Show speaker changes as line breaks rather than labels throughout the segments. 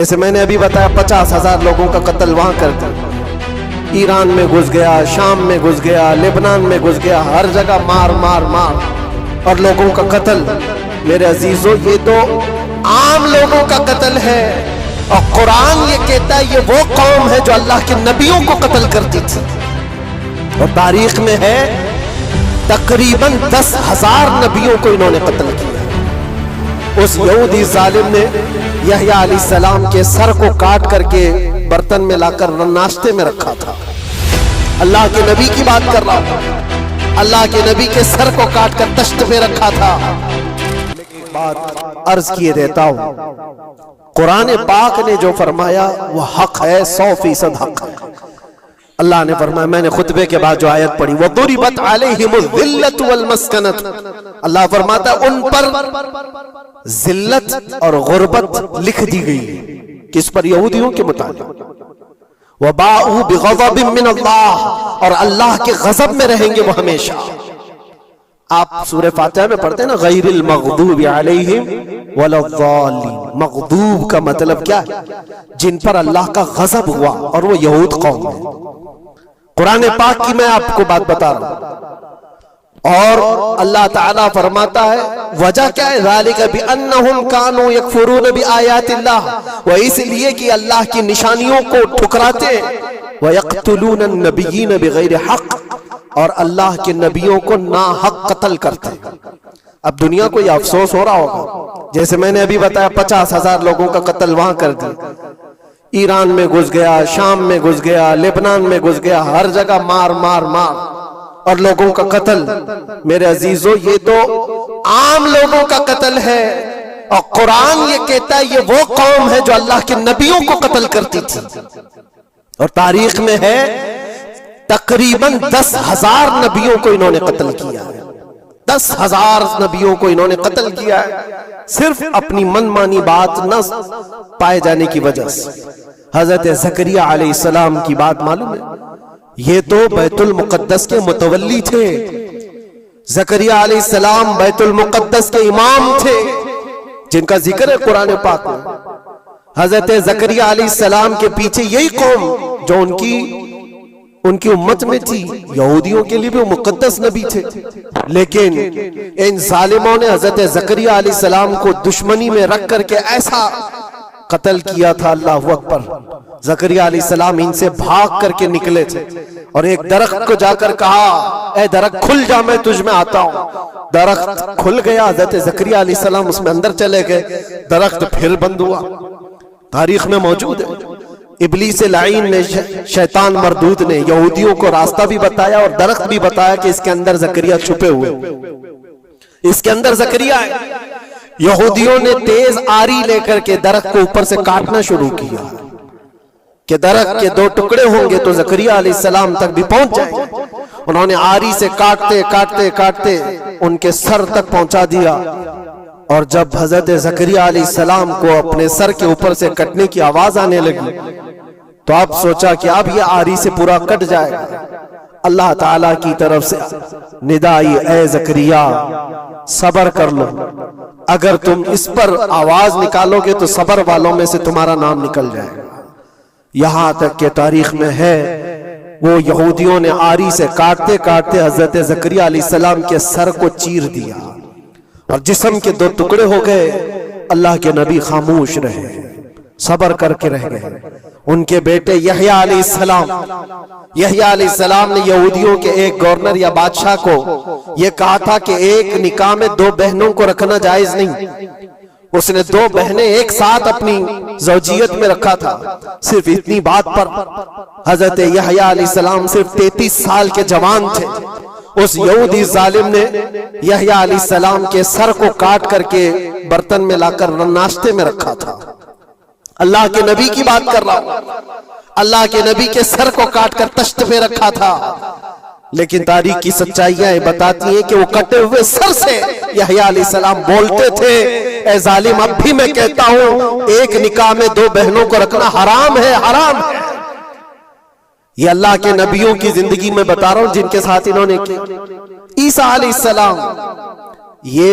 जैसे मैंने अभी बताया 50,000 लोगों का कत्ल वहां कर दिया। ईरान में घुस गया, शाम में घुस गया, लेबनान में घुस गया, हर जगह मार मार मार और लोगों का कत्ल। मेरे अजीजों, ये तो आम लोगों का कत्ल है और कुरान ये कहता है ये वो कौम है जो अल्लाह के नबियों को कत्ल करती थी। और तारीख में है तकरीबन 10,000 नबियों को इन्होंने कत्ल किया। उस यहूदी जालिम ने यहया अलैहिस्सलाम के सर को काट करके बर्तन में लाकर नाश्ते में रखा था। अल्लाह के नबी की बात कर रहा हूं, अल्लाह के नबी के सर को काट कर तश्त पे रखा था। बात अर्ज किए देता हूं, कुरान पाक ने जो फरमाया वह हक है, 100% हक है। अल्लाह ने फरमाया, मैंने खुतबे के बाद जो आयत पढ़ी, वदुरिबत अलैहिमुल ज़िल्लतु वल मस्कनत, अल्लाह फरमाता है उन पर जिल्लत और गुर्बत लिख दी गई। किस पर? यहूदियों के मुताबिक। वबाउ बिग़ज़बिन मिन अल्लाह, और अल्लाह के गज़ब में रहेंगे वो हमेशा। आप सूरह फातिहा में पढ़ते हैं ना, गैरिल मग़दूबि अलैहिम वलद्दालिन। मग़दूब का मतलब क्या है? जिन पर अल्लाह का गज़ब हुआ, और वो यहूद कौम है। कुरान पाक की मैं आपको बात बता रहा हूं। और अल्लाह ताला फरमाता है वजह क्या है? ज़ालिका बिअन्नहुम कानू यकफुरून बिआयातिल्लाह, वो इसलिए कि अल्लाह की निशानियों को ठुकराते, व यक़्तुलून अन्नबिय्यीन बिग़ैरि हक़, और अल्लाह के नबियों को ना हक कत्ल करते। अब दुनिया को यह अफसोस हो रहा होगा, जैसे मैंने अभी बताया 50,000 लोगों का कत्ल वहां कर दिया। ईरान में घुस गया, शाम में घुस गया, लेबनान में घुस गया, हर जगह मार मार मार और लोगों का कत्ल। मेरे अजीजों, ये तो आम लोगों का कत्ल है और कुरान ये कहता है ये वो कौम है जो अल्लाह के नबियों को कत्ल करती थी। और तारीख में है तकरीबन 10,000 नबियों को इन्होंने कत्ल किया है। 10,000 नबियों को इन्होंने कत्ल किया है, सिर्फ अपनी मनमानी बात न पाए जाने की वजह से। हजरत ज़करिया अलैहिस्सलाम की बात मालूम है? ये तो बैतुल मुक़द्दस के मुतवल्ली थे। ज़करिया अलैहिस्सलाम बैतुल मुक़द्दस के इमाम थे, जिनका जिक्र है कुरान पाक में। हजरत ज़करिया अलैहिस्सलाम के पीछे यही कौम जो उनकी उम्मत में थी, यहूदियों के लिए भी मुक़द्दस नबी थे। लेकिन इन जालिमों ने हजरत ज़करिया अलैहिस्सलाम को दुश्मनी में रख करके ऐसा कत्ल किया था। अल्लाहु अकबर। ज़करिया अलैहिस्सलाम इनसे भाग करके निकले थे और एक दरख्त को जाकर कहा, ए दरख्त खुल जा, मैं तुझ में आता हूं। दरख्त खुल गया, हजरत ज़करिया अलैहिस्सलाम उसमें अंदर चले गए, दरख्त फिर बंद हुआ। तारीख में मौजूद है। इब्लीस लाइन ने, शैतान मरदूद ने यहूदियों को रास्ता भी बताया और दरख्त भी बताया कि इसके अंदर ज़करिया छुपे हुए, इसके अंदर ज़करिया है। यहूदियों ने तेज आरी लेकर के दरख्त को ऊपर से काटना शुरू किया कि दरख्त के 2 टुकड़े होंगे तो ज़करिया अलैहिस्सलाम तक भी पहुंच जाएंगे। उन्होंने आरी से काटते काटते काटते उनके सर तक पहुंचा दिया। और जब हजरत ज़करिया अलैहिस्सलाम को अपने सर के ऊपर से कटने की आवाज आने लगी तो अब सोचा कि अब ये आरी से पूरा कट जाएगा। अल्लाह ताला की तरफ से निदा आई, ए ज़करिया सब्र कर लो, अगर तुम इस पर आवाज निकालोगे तो सब्र वालों में से तुम्हारा नाम निकल जाएगा। यहां तक के तारीख में है वो यहूदियों ने आरी से काटते काटते हजरत ज़करिया अलैहिस्सलाम के सर को चीर दिया और जिस्म के 2 टुकड़े हो गए। अल्लाह के नबी खामोश रहे, सब्र करके रह गए। उनके बेटे यहया अलैहिस्सलाम ने यहूदियों के एक गवर्नर या बादशाह को यह कहा था कि एक निकाह में 2 बहनों को रखना जायज नहीं। उसने 2 बहनें एक साथ अपनी ज़ौजियत में रखा था। सिर्फ इतनी बात पर हजरत यहया अलैहिस्सलाम सिर्फ 33 साल के जवान थे। उस यहूदी जालिम ने यहया अलैहिस्सलाम के सर को काट करके बर्तन में लाकर नाश्ते में रखा था। अल्लाह के नबी की बात कर रहा हूं, अल्लाह के नबी के सर को काट कर तश्त पे रखा था। लेकिन तारीख की सच्चाइयां बताती हैं कि वो कटे हुए सर से यहया अलैहिस्सलाम बोलते थे, ए जालिम, अब भी मैं कहता हूं एक निकाह में 2 बहनों को रखना हराम है, हराम है। ये अल्लाह के नबियों की जिंदगी में बता रहा हूं जिनके साथ इन्होंने की। ईसा अलैहिस्सलाम, ये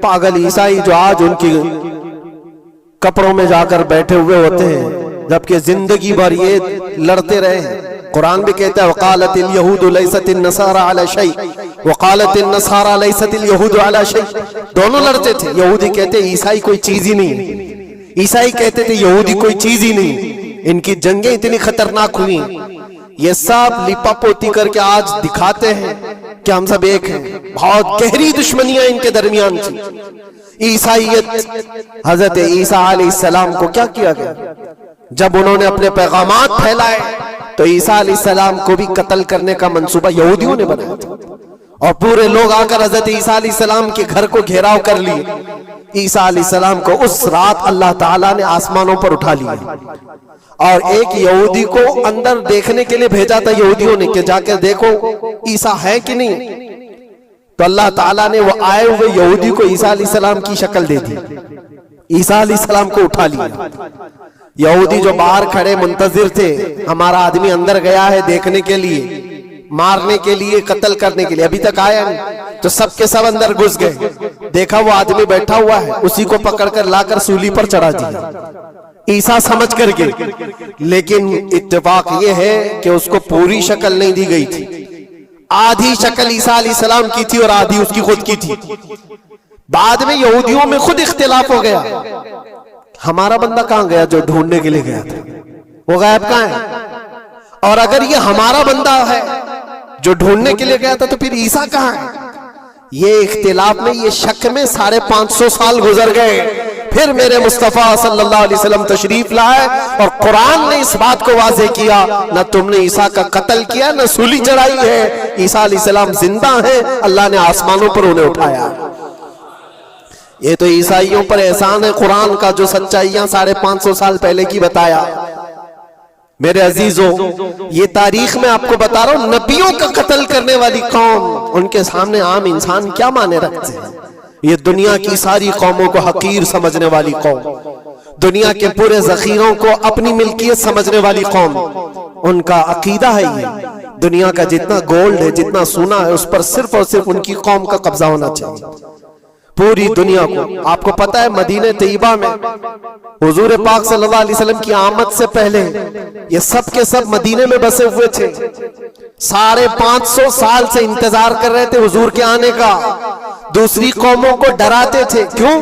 पागल ईसाई जो आज उनकी कपड़ों में जाकर बैठे हुए होते हैं, जबकि जिंदगी भर ये लड़ते रहे हैं। कुरान भी कहता है वक़ालतिल यहूदु लैसतिन नसारा अला शै वक़ालतिन नसारा लैसतिल यहूदु अला शै। दोनों लड़ते थे। यहूदी कहते ईसाई कोई चीज ही नहीं, ईसाई कहते थे यहूदी कोई चीज ही नहीं। इनकी जंगें इतनी खतरनाक हुई, ये सब लिपापोती करके आज दिखाते हैं कि हम सब एक हैं। बहुत गहरी दुश्मनियां इनके दरमियान थी। ईसाइयत हजरत ईसा अलैहिस्सलाम को क्या किया गया? जब उन्होंने अपने पैगामात फैलाए तो ईसा अलैहिस्सलाम को भी कत्ल करने का मंसूबा यहूदियों ने बनाया था, और पूरे लोग आकर हजरत ईसा अलैहिस्सलाम के घर को घेराव कर लिए। ईसा अलैहिस्सलाम को उस रात अल्लाह ताला ने आसमानों पर उठा लिया, और एक यहूदी को अंदर देखने के लिए भेजा था यहूदियों ने कि जाकर देखो ईसा है कि नहीं। तो अल्लाह ताला ने वो आए हुए यहूदी को ईसा अलैहिस्सलाम की शक्ल दे दी, ईसा अलैहिस्सलाम को उठा लिया। यहूदी जो बाहर खड़े मुंतजिर थे, हमारा आदमी अंदर गया है देखने के लिए, मारने के लिए, कत्ल करने के लिए, अभी तक आया नहीं। तो सब के सब अंदर घुस गए, देखा वो आदमी बैठा हुआ है, उसी को पकड़कर लाकर सूली पर चढ़ा दिया ईसा समझ करके। लेकिन इत्तेफाक ये है कि उसको पूरी शक्ल नहीं दी गई थी, आधी शक्ल ईसा अलैहिस्सलाम की थी और आधी उसकी खुद की थी। बाद में यहूदियों में खुद इख्तिलाफ हो गया, हमारा बंदा कहां गया जो ढूंढने के लिए गया था, वो गायब कहां है? और अगर ये हमारा बंदा है जो ढूंढने के लिए गया था तो फिर ईसा कहां है? ये इख्तिलाफ में, ये शक में 550 साल गुजर गए। फिर मेरे मुस्तफा सल्लल्लाहु अलैहि वसल्लम तशरीफ लाए और कुरान ने इस बात को वाज़ेह किया, न तुमने ईसा का कत्ल किया, न सूली चढ़ाई है। ईसा अलैहिस्सलाम जिंदा है, अल्लाह ने आसमानों पर उन्हें उठाया। ये तो ईसाइयों पर एहसान है कुरान का, जो सच्चाइयां 550 साल पहले की बताया। मेरे अजीजों, ये तारीख में आपको बता रहा हूं, नबियों का कत्ल करने वाली कौम, उनके सामने आम इंसान क्या माने रखते हैं? ये दुनिया की सारी कौमों को हकीर समझने वाली कौम, दुनिया के पूरे जखीरों को अपनी मिल्कियत समझने वाली कौम, उनका अकीदा है ये दुनिया का जितना गोल्ड है, जितना सोना है, उस पर सिर्फ और सिर्फ उनकी कौम का कब्जा होना चाहिए, पूरी दुनिया को। आपको पता है मदीने तैयबा में हुजूर पाक सल्लल्लाहु अलैहि वसल्लम की आमद से पहले ये सब के सब मदीने में बसे हुए थे। 550 साल से इंतजार कर रहे थे हुजूर के आने का। दूसरी कौमों को डराते थे, क्यों?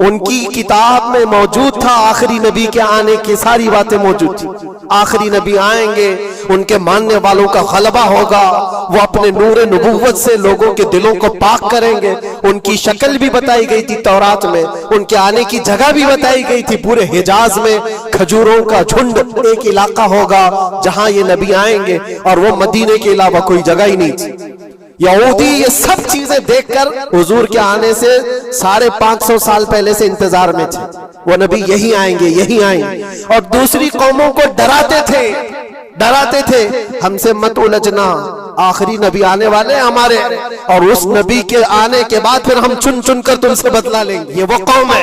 उनकी किताब में मौजूद था आखिरी नबी के आने की सारी बातें मौजूद थी। आखिरी नबी आएंगे, उनके मानने वालों का गलबा होगा, वो अपने नूरे नबूवत से लोगों के दिलों को पाक करेंगे। उनकी शक्ल भी बताई गई थी तौरात में, उनके आने की जगह भी बताई गई थी। पूरे हिजाज में खजूरों का झुंड एक इलाका होगा जहां ये नबी आएंगे, और वो मदीने के अलावा कोई जगह ही नहीं थी। यहूदी ये सब चीजें देखकर हुजूर के आने से 550 साल पहले से इंतजार में थे, वो नबी यही आएंगे, यही आएंगे। और दूसरी कौमों को डराते थे, हमसे मत उलझना, आखिरी नबी आने वाले हमारे, और उस नबी के आने के बाद फिर हम चुन चुन कर तुमसे बदला लेंगे। ये वो कौम है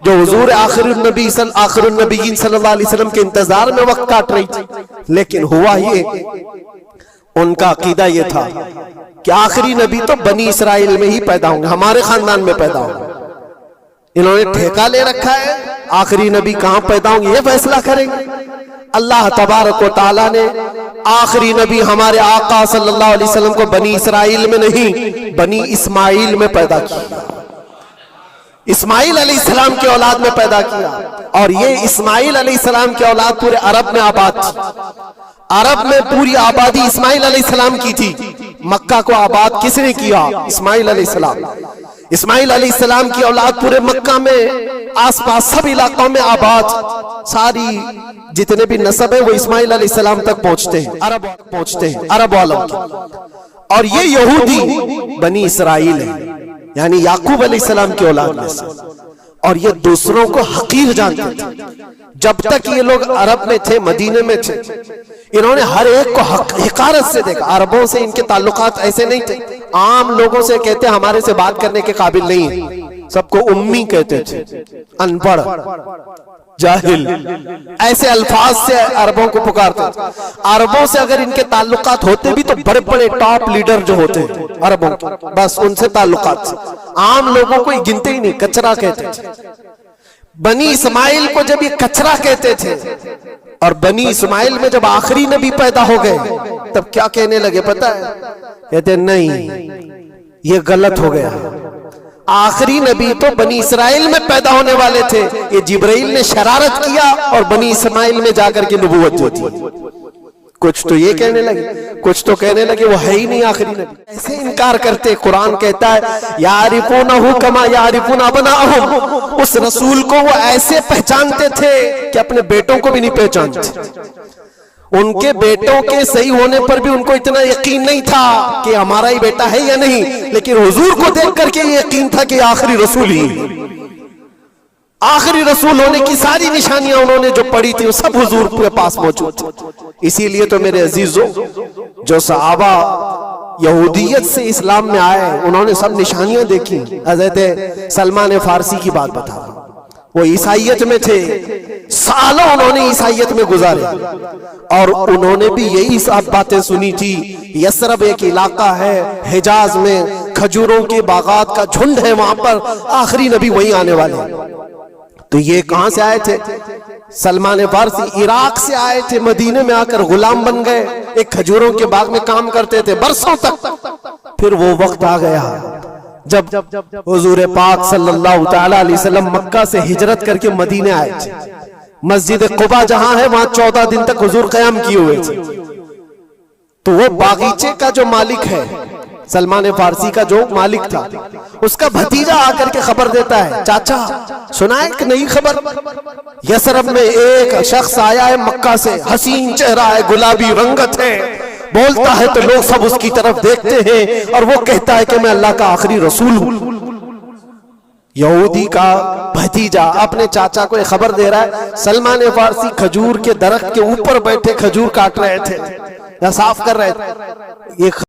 जो हुजूर आखिरुन नबीयीन सल्लल्लाहु अलैहि वसल्लम के इंतजार में वक्त काट रही थी। लेकिन हुआ ये, उनका अकीदा ये था कि आखिरी नबी तो बनी इसराइल में ही पैदा होंगे, हमारे खानदान में पैदा होंगे। इन्होंने ठेका ले रखा है, आखिरी नबी कहां पैदा होंगे ये फैसला करेंगे। अल्लाह तबारक व तआला ने आखिरी नबी हमारे आका सल्लल्लाहु अलैहि वसल्लम को बनी इसराइल में नहीं, बनी इस्माइल में पैदा किया। इस्माइल अलैहिस्सलाम के औलाद में पैदा किया, और ये इस्माइल अलैहिस्सलाम के औलाद पूरे अरब में आबाद थी। अरब में पूरी आबादी इस्माइल अलैहिस्सलाम की थी। मक्का को आबाद किसने किया? इस्माइल अलैहिस्सलाम। इस्माइल अलैहिस्सलाम की औलाद पूरे मक्का में, आसपास सब इलाकों में आबाद, सारी जितने भी नस्ब है वो इस्माइल अलैहिस्सलाम तक पहुंचते हैं, अरब वालों के। और ये यहूदी बनी इसराइल है, यानी याकूब अलैहिस्सलाम की औलाद में से, और ये दूसरों को हकीर जानते थे। जब तक ये लोग अरब में थे, मदीने में थे, इन्होंने हर एक को हिकारत से देखा। अरबों से इनके ताल्लुकात ऐसे नहीं थे, आम लोगों से कहते हमारे से बात करने के काबिल नहीं है, सबको उम्मी कहते थे, अनपढ़, जाहिल, ऐसे अल्फाज से अरबों को पुकारते थे। अरबों से अगर इनके ताल्लुकात होते भी तो बड़े बड़े टॉप लीडर जो होते हैं अरबों के, बस उनसे ताल्लुकात, आम लोगों को गिनते ही नहीं, कचरा कहते थे। बनी इस्माइल को जब ये कचरा कहते थे, और बनी इस्माइल में जब आखिरी नबी पैदा हो गए तब क्या कहने लगे पता है? कहते नहीं, ये गलत हो गया। आखिरी नबी तो बनी इस्राइल में पैदा होने वाले थे, ये जिब्राइल ने शरारत किया और बनी इस्माइल में जाकर के नबूवत जो थी। कुछ तो ये कहने लगे, कुछ तो कहने लगे वो है ही नहीं आखिरी नबी। ऐसे इनकार करते। कुरान कहता है यारिफूनहु कमा यारिफून अबनाअहुम, उस रसूल को वो ऐसे पहचानते थे कि अपने बेटों को भी नहीं पहचानते। उनके बेटों के सही होने पर भी उनको इतना यकीन नहीं था कि हमारा ही बेटा है या नहीं, लेकिन हुजूर को देख करके ये यकीन था कि आखिरी रसूल ही, आखिरी रसूल होने की सारी निशानियां उन्होंने जो पढ़ी थी वो सब हुजूर के पास मौजूद थी। इसीलिए तो मेरे अजीजों, जो सहाबा यहूदियत से इस्लाम में आए उन्होंने सब निशानियां देखी। हज़रत सलमान फारसी की बात बता रहा हूं, वो ईसाइयत में थे, सालों उन्होंने ईसाइयत में गुजारे और उन्होंने भी यही सब बातें सुनी थी। यसरब एक इलाका है हिजाज में, खजूरों के बागात का झुंड है, वहां पर आखिरी नबी वहीं आने वाले। तो ये कहां से आए थे? सलमान फारसी इराक से आए थे, मदीने में आकर गुलाम बन गए, एक खजूरों के बाग में काम करते थे बरसों तक। फिर वो वक्त आ गया जब हुजूर पाक सल्लल्लाहु तआला अलैहि वसल्लम मक्का से हिजरत करके मदीने आए थे। मस्जिद कुबा जहां है वहां 14 दिन तक हुजूर कयाम किए हुए थे। तो वो बागीचे का जो मालिक है, सलमान फारसी का जो मालिक था, उसका भतीजा आकर के खबर देता है, चाचा सुना है कि नई खबर, यसरब में एक शख्स आया है मक्का से, हसीन चेहरा है, गुलाबी रंगत है, बोलता है तो लोग सब उसकी तरफ देखते हैं और वो कहता है कि मैं अल्लाह का आखिरी रसूल हूं। यहूदी का भतीजा अपने चाचा को खबर दे रहा है। सलमान फारसी खजूर के दरख्त के ऊपर बैठे खजूर काट रहे थे या साफ कर रहे थे। ये